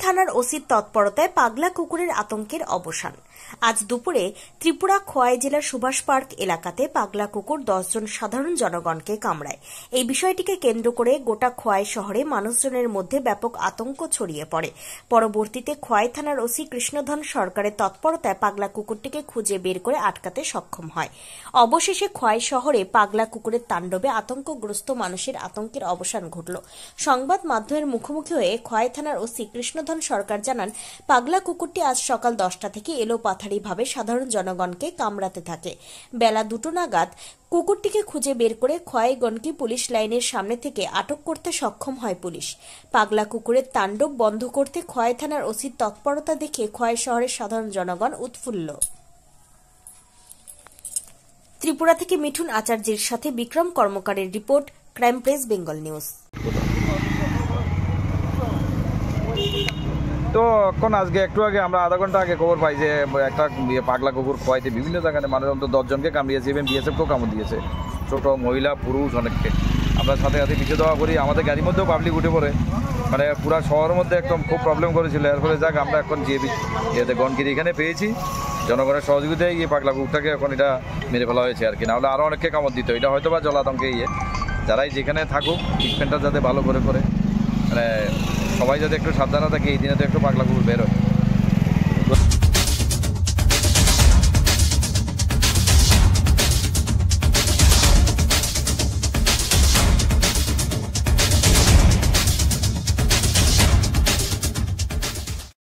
থানার ওসির তৎপরতায় পাগলা কুকুরের আতঙ্কের অবসান। আজ দুপুরে ত্রিপুরা খোয়াই জেলার সুভাষ পার্ক এলাকাতে পাগলা কুকুর 10 জন সাধারণ জনগণকে কামড়ায়। এই বিষয়টিকে কেন্দ্র করে গোটা খোয়াই শহরে মানুষজনের মধ্যে ব্যাপক আতঙ্ক ছড়িয়ে পড়ে। পরবর্তীতে খোয়াই থানার ওসি কৃষ্ণধন সরকারের তৎপরতায় পাগলা কুকুরটিকে খুঁজে বের করে আটকাতে সক্ষম হয়। অবশেষে খোয়াই শহরে পাগলা কুকুরের তাণ্ডবে আতঙ্কগ্রস্ত মানুষের আতঙ্কের অবসান ঘটল। সংবাদ মাধ্যমের মুখোমুখি হয়ে খোয়াই থানার ওসি কৃষ্ণধন সরকার জানান, পাগলা কুকুরটি আজ সকাল 10টা থেকে এলোপাথারিভাবে সাধারণ জনগণকে কামড়াতে থাকে। বেলা 2টো নাগাদ কুকুরটিকে খুঁজে বের করে খোয়াই গণকি পুলিশ লাইনের সামনে থেকে আটক করতে সক্ষম হয় পুলিশ। পাগলা কুকুরের তাণ্ডব বন্ধ করতে খোয়াই থানার ওসির তৎপরতা দেখে খোয়াই শহরের সাধারণ জনগণ উৎফুল্ল। ত্রিপুরা থেকে মিঠুন আচার্যের সাথে বিক্রম কর্মকারের report, crime press Bengal news. তো এখন আজকে একটু আগে আমরা আধা ঘন্টা আগে খবর পাই যে একটা পাগলা কুকুর খোয়াইতে বিভিন্ন জায়গায় মানুষ অন্তত 10 জনকে কামড়িয়েছে এবং বিএসএফকেও কামড় দিয়েছে, ছোট মহিলা পুরুষ অনেককে। আমরা সাথে সাথে পিছিয়ে দেওয়া করি, আমাদের গাড়ির মধ্যেও পাবলিক উঠে পড়ে, মানে পুরো শহরের মধ্যে একদম খুব প্রবলেম করেছিল। এর ফলে যাক আমরা এখন জিএবি গণগিরি এখানে পেয়েছি, জনগণের সহযোগিতায় গিয়ে পাগলা কুকুরটাকে এখন এটা মেরে ফেলা হয়েছে আর কি। নাহলে আরও অনেককে কামড় দিত। এটা হয়তো বা জলাতঙ্কে যারাই যেখানে থাকুক ট্রিটমেন্টটা যাতে ভালো করে, মানে সবাই যাতে একটু সাবধানে থাকে। এই দিনে তো একটু পাগলা কুকুর বের হয়।